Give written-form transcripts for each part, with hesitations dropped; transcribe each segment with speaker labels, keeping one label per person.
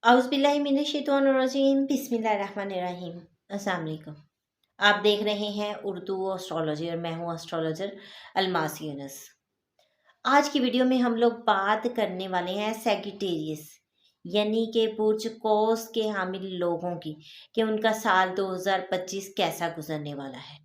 Speaker 1: औज़ुबिल्लाहिमिनश्शैतानिर्रजीम बिस्मिल्लाहिर्रहमानिर्रहीम। अस्सलाम वालेकुम। आप देख रहे हैं उर्दू एस्ट्रोलॉजी और मैं हूँ एस्ट्रोलॉजर अलमास यूनुस। आज की वीडियो में हम लोग बात करने वाले हैं सैगिटेरियस यानी कि बुर्ज कौस के हामिल लोगों की कि उनका साल 2025 कैसा गुजरने वाला है।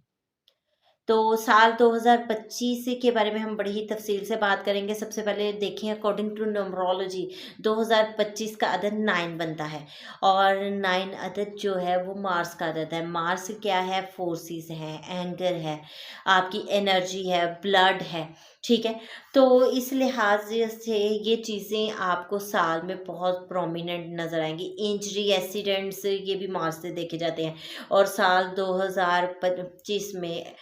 Speaker 1: तो साल 2025 के बारे में हम बड़ी ही तफसील से बात करेंगे। सबसे पहले देखें, अकॉर्डिंग टू न्यूमरोलॉजी 2025 का अदद 9 बनता है और 9 अदद जो है वो मार्स का अदद है। मार्स क्या है? फोर्सेस है, एंगर है, आपकी एनर्जी है, ब्लड है। ठीक है, तो इस लिहाज से ये चीज़ें आपको साल में बहुत प्रोमिनेंट नज़र आएंगी। इंजरी, एक्सीडेंट्स ये भी मार्स से देखे जाते हैं और साल 2025 में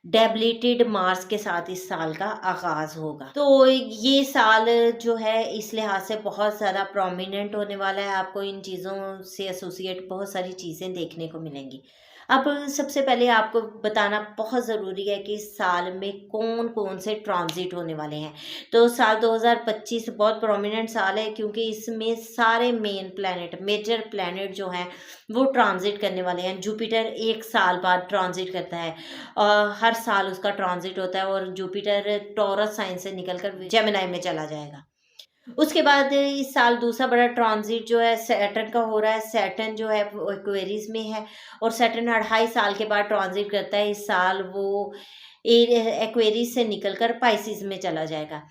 Speaker 1: डेबिलिटेड मार्स के साथ इस साल का आगाज़ होगा। तो ये साल जो है इस लिहाज से बहुत ज़्यादा प्रोमिनेंट होने वाला है। आपको इन चीज़ों से एसोसिएट बहुत सारी चीज़ें देखने को मिलेंगी। अब सबसे पहले आपको बताना बहुत ज़रूरी है कि इस साल में कौन-कौन से ट्रांज़िट होने वाले हैं। तो साल 2025 बहुत प्रोमिनेंट साल है क्योंकि इसमें सारे मेन प्लैनेट, मेजर प्लैनेट जो हैं वो ट्रांज़िट करने वाले हैं। जुपिटर 1 साल बाद ट्रांज़िट करता है। हर साल उसका ट्रांजिट होता है और जुपिटर टॉरस साइन से निकलकर जेमिनी में चला जाएगा। उसके बाद इस साल दूसरा बड़ा ट्रांजिट जो है सैटर्न का हो रहा है। सैटर्न जो है वो एक्वेरियस में है और सैटर्न 2.5 साल के बाद ट्रांजिट करता है। इस साल वो एक्वेरियस से निकलकर पाइसिस में चला जाएगा।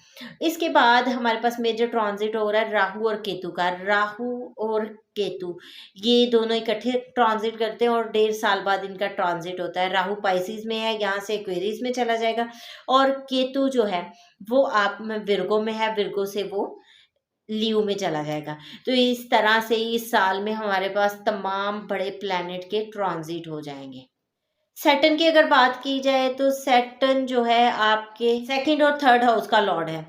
Speaker 1: इसके बाद हमारे पास मेजर ट्रांजिट हो रहा है राहु और केतु का। राहु और केतु ये दोनों इकट्ठे ट्रांजिट करते हैं और 1.5 साल बाद इनका ट्रांजिट होता है। राहु पाइसिस में है, यहाँ से एक्वेरियस में चला जाएगा और केतु जो है वो आप में विर्गो में है, विर्गो से वो लियो में चला जाएगा। तो इस तरह से इस साल में हमारे पास तमाम बड़े प्लैनेट के ट्रांजिट हो जाएंगे। सैटर्न की अगर बात की जाए तो सैटर्न जो है आपके सेकंड और थर्ड हाउस का लॉर्ड है।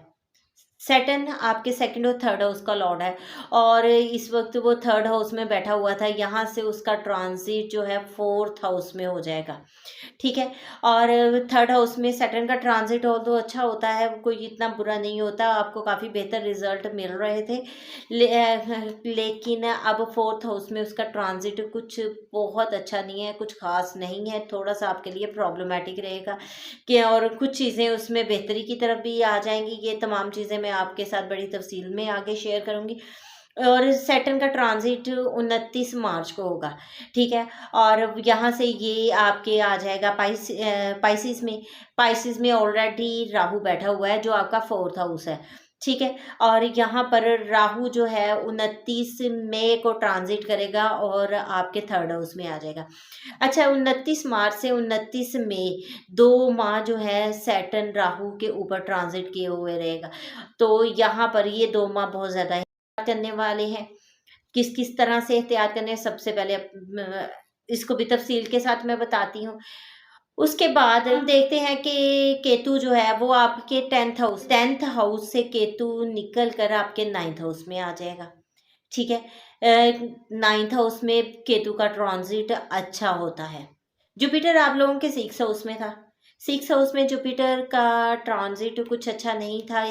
Speaker 1: सैटर्न आपके सेकंड और थर्ड हाउस का लॉर्ड है और इस वक्त वो थर्ड हाउस में बैठा हुआ था। यहाँ से उसका ट्रांजिट जो है फोर्थ हाउस में हो जाएगा। ठीक है, और थर्ड हाउस में सैटर्न का ट्रांजिट हो तो अच्छा होता है, कोई इतना बुरा नहीं होता, आपको काफ़ी बेहतर रिजल्ट मिल रहे थे। लेकिन अब फोर्थ हाउस में उसका ट्रांजिट कुछ बहुत अच्छा नहीं है, कुछ खास नहीं है, थोड़ा सा आपके लिए प्रॉब्लमेटिक रहेगा कि और कुछ चीज़ें उसमें बेहतरी की तरफ भी आ जाएंगी। ये तमाम चीज़ें मैं आपके साथ बड़ी तफसील में आगे शेयर करूँगी। और सैटर्न का ट्रांजिट 29 मार्च को होगा। ठीक है, और यहाँ से ये आपके आ जाएगा पाइसिस में। पाइसिस में ऑलरेडी राहु बैठा हुआ है जो आपका फोर्थ हाउस है। ठीक है, और यहाँ पर राहु जो है 29 मई को ट्रांजिट करेगा और आपके थर्ड हाउस में आ जाएगा। अच्छा, 29 मार्च से 29 मई 2 माह जो है सैटर्न राहु के ऊपर ट्रांजिट किए हुए रहेगा। तो यहाँ पर ये 2 माह बहुत ज़्यादा करने वाले हैं। किस-किस तरह से एहतियात करने हैं, सबसे पहले इसको भी तफ़सील के साथ मैं बताती हूँ। उसके बाद देखते हैं कि केतु जो है वो आपके 10th हाउस से केतु निकल कर आपके 9th हाउस में आ जाएगा। ठीक है, 9th हाउस में केतु का ट्रांजिट अच्छा होता है। जुपिटर आप लोगों के 6th हाउस में था। 6th हाउस में जुपिटर का ट्रांजिट कुछ अच्छा नहीं था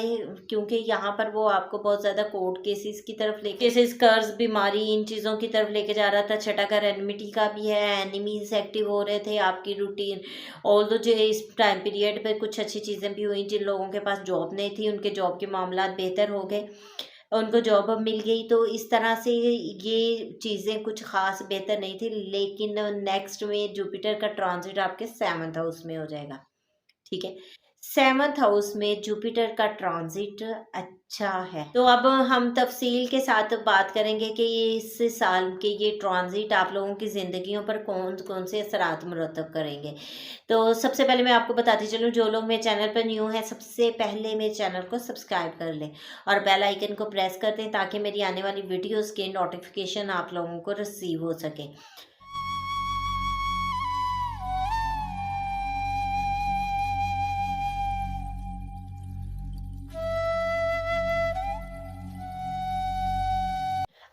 Speaker 1: क्योंकि यहाँ पर वो आपको बहुत ज़्यादा कोर्ट केसेस की तरफ लेके, केसेस, कर्ज, बीमारी, इन चीज़ों की तरफ लेके जा रहा था। छठा घर एनिमिटी का भी है, एनिमीज एक्टिव हो रहे थे आपकी रूटीन। ऑल्दो जो इस टाइम पीरियड पे कुछ अच्छी चीज़ें भी हुई, जिन लोगों के पास जॉब नहीं थी उनके जॉब के मामला बेहतर हो गए, उनको जॉब अब मिल गई। तो इस तरह से ये चीज़ें कुछ ख़ास बेहतर नहीं थी, लेकिन नेक्स्ट में जुपिटर का ट्रांजिट आपके 7th हाउस में हो जाएगा। ठीक है, 7th हाउस में जुपिटर का ट्रांजिट अच्छा है। तो अब हम तफसील के साथ बात करेंगे कि इस साल के ये ट्रांजिट आप लोगों की ज़िंदगियों पर कौन-कौन से असरात मुरतब करेंगे। तो सबसे पहले मैं आपको बताती चलूँ, जो लोग मेरे चैनल पर न्यू हैं, सबसे पहले मेरे चैनल को सब्सक्राइब कर लें और बेल आइकन को प्रेस कर दें ताकि मेरी आने वाली वीडियोज़ के नोटिफिकेशन आप लोगों को रिसीव हो सके।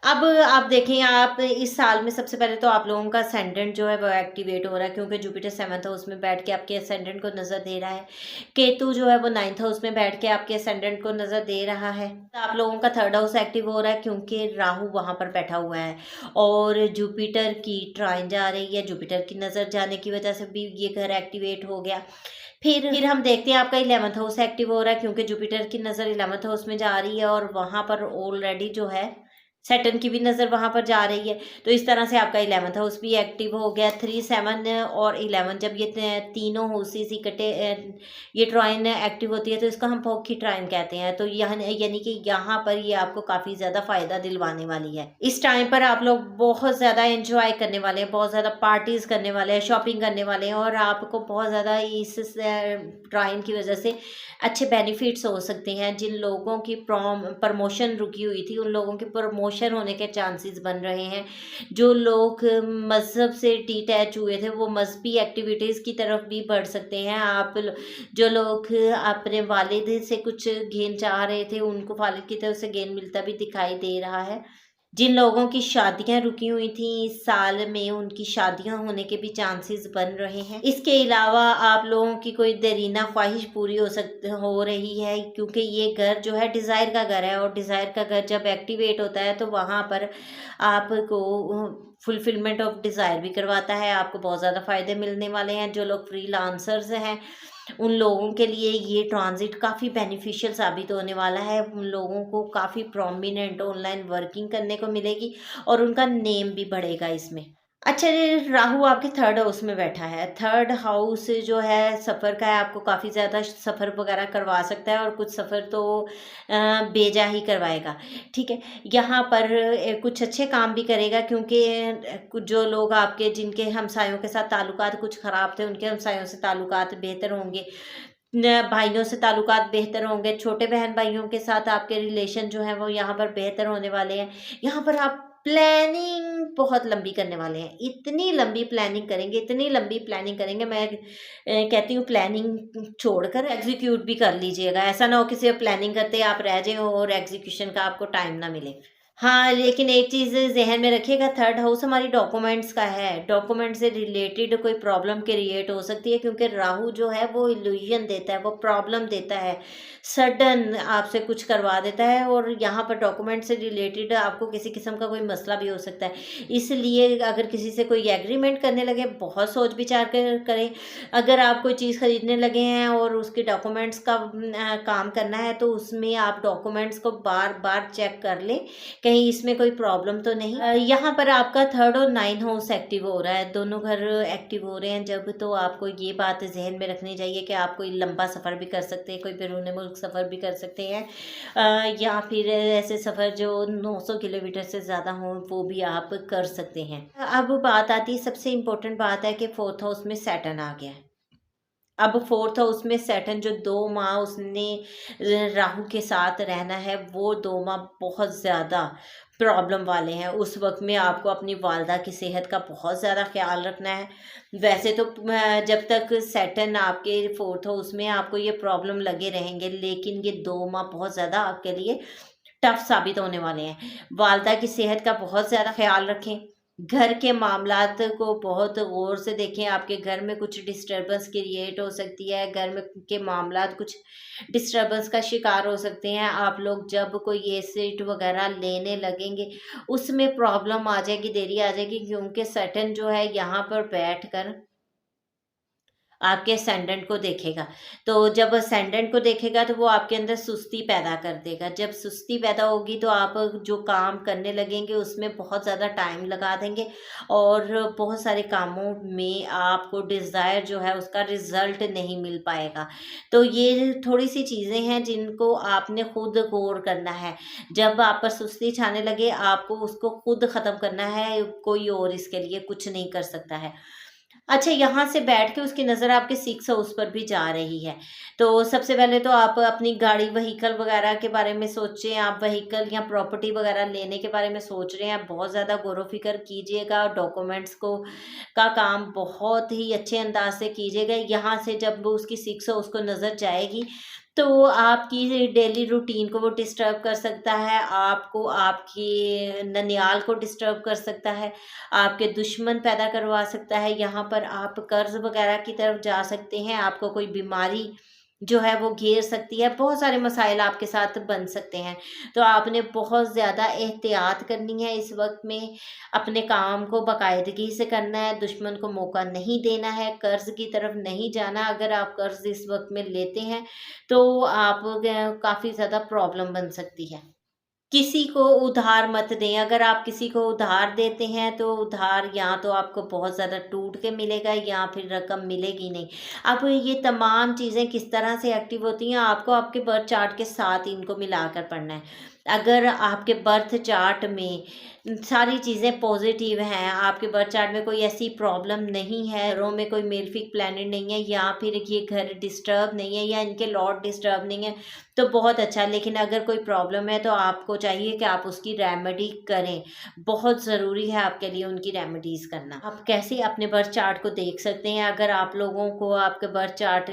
Speaker 1: अब आप देखें, आप इस साल में सबसे पहले तो आप लोगों का असेंडेंट जो है वो एक्टिवेट हो रहा है, क्योंकि जुपिटर 7th हाउस में बैठ के आपके असेंडेंट को नज़र दे रहा है। केतु जो है वो 9th हाउस में बैठ के आपके असेंडेंट को नज़र दे रहा है। तो आप लोगों का 3rd हाउस एक्टिव हो रहा है, क्योंकि राहु वहाँ पर बैठा हुआ है और जुपिटर की ट्राइन जा रही है। जुपिटर की नज़र जाने की वजह से भी ये घर एक्टिवेट हो गया। फिर हम देखते हैं आपका 11th हाउस एक्टिव हो रहा है, क्योंकि जुपिटर की नज़र 11th हाउस में जा रही है और वहाँ पर ऑलरेडी जो है सैटर्न की भी नज़र वहाँ पर जा रही है। तो इस तरह से आपका 11th हाउस भी एक्टिव हो गया। 3, 7 और 11 जब ये तीनों हाउसेस इकट्ठे ये ट्राइन एक्टिव होती है तो इसको हम पॉकी ट्राइन कहते हैं। तो यानी कि यहाँ पर ये आपको काफ़ी ज़्यादा फ़ायदा दिलवाने वाली है। इस टाइम पर आप लोग बहुत ज़्यादा एंजॉय करने वाले हैं, बहुत ज़्यादा पार्टीज़ करने वाले हैं, शॉपिंग करने वाले हैं और आपको बहुत ज़्यादा इस ट्राइन की वजह से अच्छे बेनिफिट्स हो सकते हैं। जिन लोगों की प्रमोशन रुकी हुई थी उन लोगों की प्रमोशन होने के चांसेस बन रहे हैं। जो लोग मज़हब से डिटैच हुए थे वो मज़हबी एक्टिविटीज़ की तरफ भी बढ़ सकते हैं। जो लोग अपने वालिद से कुछ गेन चाह रहे थे उनको वालिद की तरफ से गेन मिलता भी दिखाई दे रहा है। जिन लोगों की शादियां रुकी हुई थी इस साल में उनकी शादियां होने के भी चांसेस बन रहे हैं। इसके अलावा आप लोगों की कोई देरीना ख्वाहिश पूरी हो रही है, क्योंकि ये घर जो है डिज़ायर का घर है और डिज़ायर का घर जब एक्टिवेट होता है तो वहाँ पर आपको फुलफिलमेंट ऑफ डिज़ायर भी करवाता है। आपको बहुत ज़्यादा फ़ायदे मिलने वाले हैं। जो लोग फ्रीलांसर्स हैं उन लोगों के लिए ये ट्रांजिट काफ़ी बेनिफिशियल साबित होने वाला है। उन लोगों को काफ़ी प्रोमिनेंट ऑनलाइन वर्किंग करने को मिलेगी और उनका नेम भी बढ़ेगा इसमें। अच्छा, ये राहु आपके 3rd हाउस में बैठा है। 3rd हाउस जो है सफ़र का है, आपको काफ़ी ज़्यादा सफ़र वगैरह करवा सकता है और कुछ सफ़र तो बेजा ही करवाएगा। ठीक है, यहाँ पर कुछ अच्छे काम भी करेगा, क्योंकि कुछ जो लोग आपके जिनके हमसायों के साथ ताल्लुकात कुछ ख़राब थे उनके हमसायों से ताल्लुकात बेहतर होंगे। भाइयों से ताल्लुकात बेहतर होंगे। छोटे बहन भाइयों के साथ आपके रिलेशन जो है वो यहाँ पर बेहतर होने वाले हैं। यहाँ पर आप प्लानिंग बहुत लंबी करने वाले हैं। इतनी लंबी प्लानिंग करेंगे, इतनी लंबी प्लानिंग करेंगे, मैं कहती हूँ प्लानिंग छोड़कर एग्जीक्यूट भी कर लीजिएगा। ऐसा ना हो कि सिर्फ प्लानिंग करते आप रह जाएँ और एग्जीक्यूशन का आपको टाइम ना मिले। हाँ, लेकिन एक चीज़ ज़हन में रखिएगा, 3rd हाउस हमारी डॉक्यूमेंट्स का है। डॉक्यूमेंट से रिलेटेड कोई प्रॉब्लम क्रिएट हो सकती है, क्योंकि राहु जो है वो इल्यूजन देता है, वो प्रॉब्लम देता है, सडन आपसे कुछ करवा देता है और यहाँ पर डॉक्यूमेंट से रिलेटेड आपको किसी किस्म का कोई मसला भी हो सकता है। इसलिए अगर किसी से कोई एग्रीमेंट करने लगे बहुत सोच विचार करें। अगर आप कोई चीज़ खरीदने लगे हैं और उसके डॉक्यूमेंट्स का काम करना है तो उसमें आप डॉक्यूमेंट्स को बार बार चेक कर लें, कहीं इसमें कोई प्रॉब्लम तो नहीं। यहाँ पर आपका 3rd और 9th हाउस एक्टिव हो रहा है, दोनों घर एक्टिव हो रहे हैं जब, तो आपको ये बात जहन में रखनी चाहिए कि आप कोई लंबा सफ़र भी कर सकते हैं, कोई बैरून मुल्क सफ़र भी कर सकते हैं, या फिर ऐसे सफ़र जो 900 किलोमीटर से ज़्यादा हों वो भी आप कर सकते हैं। अब बात आती है, सबसे इम्पोर्टेंट बात है कि 4th हाउस में सैटर्न आ गया है। अब 4th हाउस में सैटर्न जो 2 माह उसने राहु के साथ रहना है, वो 2 माह बहुत ज़्यादा प्रॉब्लम वाले हैं। उस वक़्त में आपको अपनी वालदा की सेहत का बहुत ज़्यादा ख़्याल रखना है। वैसे तो जब तक सैटर्न आपके 4th हाउस में आपको ये प्रॉब्लम लगे रहेंगे, लेकिन ये 2 माह बहुत ज़्यादा आपके लिए टफ साबित होने वाले हैं। वालदा की सेहत का बहुत ज़्यादा ख़्याल रखें। घर के मामलात को बहुत गौर से देखें। आपके घर में कुछ डिस्टर्बेंस क्रिएट हो सकती है, घर में के मामलात कुछ डिस्टर्बेंस का शिकार हो सकते हैं। आप लोग जब कोई एसेट वगैरह लेने लगेंगे उसमें प्रॉब्लम आ जाएगी, देरी आ जाएगी, क्योंकि सैटर्न जो है यहाँ पर बैठकर आपके असेंडेंट को देखेगा। तो जब असेंडेंट को देखेगा तो वो आपके अंदर सुस्ती पैदा कर देगा। जब सुस्ती पैदा होगी तो आप जो काम करने लगेंगे उसमें बहुत ज़्यादा टाइम लगा देंगे और बहुत सारे कामों में आपको डिज़ायर जो है उसका रिज़ल्ट नहीं मिल पाएगा। तो ये थोड़ी-सी चीज़ें हैं जिनको आपने खुद गौर करना है। जब आप पर सुस्ती छाने लगे आपको उसको खुद ख़त्म करना है, कोई और इसके लिए कुछ नहीं कर सकता है। अच्छा, यहाँ से बैठ के उसकी नज़र आपके 6 हाउस पर भी जा रही है। तो सबसे पहले तो आप अपनी गाड़ी व्हीकल वगैरह के बारे में सोचें। आप व्हीकल या प्रॉपर्टी वगैरह लेने के बारे में सोच रहे हैं, बहुत ज़्यादा गौर-व-फ़िक्र कीजिएगा। डॉक्यूमेंट्स को का काम बहुत ही अच्छे अंदाज से कीजिएगा। यहाँ से जब उसकी 6 हाउस को नज़र जाएगी तो आपकी डेली रूटीन को वो डिस्टर्ब कर सकता है, आपको आपकी ननिहाल को डिस्टर्ब कर सकता है, आपके दुश्मन पैदा करवा सकता है। यहाँ पर आप कर्ज़ वग़ैरह की तरफ जा सकते हैं, आपको कोई बीमारी जो है वो घेर सकती है, बहुत सारे मसाइल आपके साथ बन सकते हैं। तो आपने बहुत ज़्यादा एहतियात करनी है इस वक़्त में, अपने काम को बाकायदगी से करना है, दुश्मन को मौका नहीं देना है, कर्ज़ की तरफ नहीं जाना। अगर आप कर्ज़ इस वक़्त में लेते हैं, तो आप काफ़ी ज़्यादा प्रॉब्लम बन सकती है। किसी को उधार मत दें, अगर आप किसी को उधार देते हैं तो उधार या तो आपको बहुत ज़्यादा टूट के मिलेगा या फिर रकम मिलेगी नहीं। अब ये तमाम चीज़ें किस तरह से एक्टिव होती हैं, आपको आपके बर्थ चार्ट के साथ इनको मिलाकर पढ़ना है। अगर आपके बर्थ चार्ट में सारी चीज़ें पॉज़िटिव हैं, आपके बर्थ चार्ट में कोई ऐसी प्रॉब्लम नहीं है, घरों में कोई मेलेफिक प्लैनेट नहीं है या फिर ये घर डिस्टर्ब नहीं है या इनके लॉर्ड डिस्टर्ब नहीं है, तो बहुत अच्छा। लेकिन अगर कोई प्रॉब्लम है तो आपको चाहिए कि आप उसकी रेमेडी करें। बहुत ज़रूरी है आपके लिए उनकी रेमेडीज़ करना। आप कैसे अपने बर्थ चार्ट को देख सकते हैं, अगर आप लोगों को आपके बर्थ चार्ट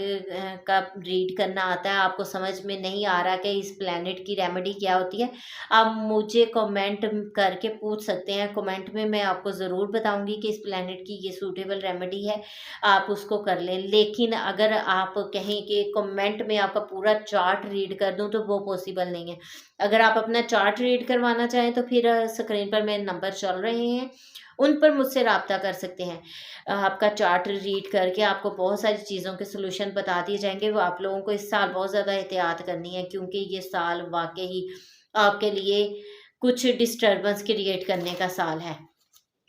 Speaker 1: का रीड करना आता है, आपको समझ में नहीं आ रहा कि इस प्लैनेट की रेमेडी क्या होती है, आप मुझे कमेंट करके पूछ सकते हैं। कमेंट में मैं आपको ज़रूर बताऊँगी कि इस प्लैनेट की ये सूटेबल रेमेडी है, आप उसको कर लें। लेकिन अगर आप कहें कि कमेंट में आपका पूरा चार्ट रीड कर दूँ, तो वो पॉसिबल नहीं है। अगर आप अपना चार्ट रीड करवाना चाहें तो फिर स्क्रीन पर मेरे नंबर चल रहे हैं, उन पर मुझसे राब्ता कर सकते हैं। आपका चार्ट रीड करके आपको बहुत सारी चीज़ों के सॉल्यूशन बता दिए जाएँगे। वो आप लोगों को इस साल बहुत ज़्यादा एहतियात करनी है, क्योंकि ये साल वाक़ई आपके लिए कुछ डिस्टर्बेंस क्रिएट करने का साल है।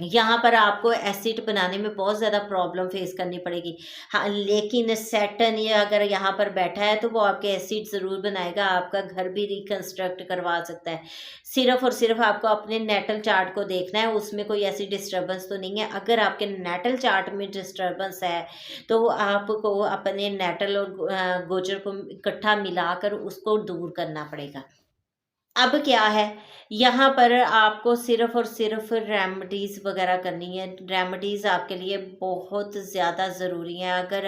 Speaker 1: यहाँ पर आपको एसिड बनाने में बहुत ज़्यादा प्रॉब्लम फेस करनी पड़ेगी। हाँ, लेकिन सैटर्न ये अगर यहाँ पर बैठा है तो वो आपके एसिड ज़रूर बनाएगा, आपका घर भी रिकंस्ट्रक्ट करवा सकता है। सिर्फ़ और सिर्फ़ आपको अपने नेटल चार्ट को देखना है, उसमें कोई ऐसी डिस्टर्बेंस तो नहीं है। अगर आपके नेटल चार्ट में डिस्टर्बेंस है, तो आपको अपने नेटल और गोचर को इकट्ठा मिलाकर उसको दूर करना पड़ेगा। अब क्या है, यहाँ पर आपको सिर्फ़ और सिर्फ़ रेमेडीज़ वग़ैरह करनी है। रेमेडीज़ आपके लिए बहुत ज़्यादा ज़रूरी हैं। अगर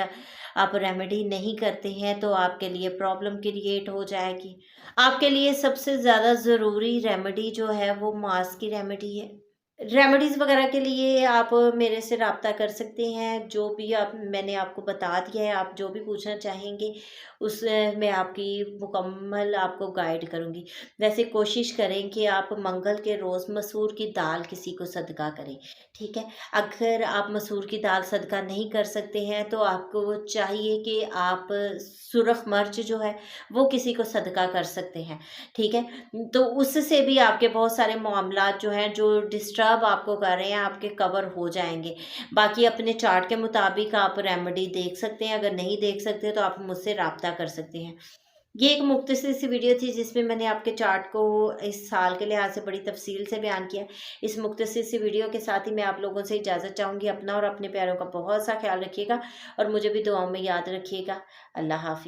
Speaker 1: आप रेमेडी नहीं करते हैं तो आपके लिए प्रॉब्लम क्रिएट हो जाएगी। आपके लिए सबसे ज़्यादा ज़रूरी रेमेडी जो है वो मास की रेमेडी है। रेमेडीज़ वग़ैरह के लिए आप मेरे से राब्ता कर सकते हैं, जो भी आप मैंने आपको बता दिया है, आप जो भी पूछना चाहेंगे उस मैं आपकी मुकम्मल आपको गाइड करूँगी। वैसे कोशिश करें कि आप मंगल के रोज़ मसूर की दाल किसी को सदका करें, ठीक है? अगर आप मसूर की दाल सदका नहीं कर सकते हैं तो आपको चाहिए कि आप सुरख मिर्च जो है वो किसी को सदका कर सकते हैं, ठीक है? तो उससे भी आपके बहुत सारे मामलात जो हैं, जो डिस्टर्ब आपको कर रहे हैं, आपके कवर हो जाएँगे। बाकी अपने चार्ट के मुताबिक आप रेमेडी देख सकते हैं, अगर नहीं देख सकते तो आप मुझसे राब्ता कर सकते हैं। ये एक मुख्तसर सी वीडियो थी जिसमें मैंने आपके चार्ट को इस साल के लिहाज से बड़ी तफसील से बयान किया। इस मुख्तसर सी वीडियो के साथ ही मैं आप लोगों से इजाज़त चाहूँगी। अपना और अपने प्यारों का बहुत सा ख्याल रखिएगा और मुझे भी दुआओं में याद रखिएगा। अल्लाह हाफ़िज़।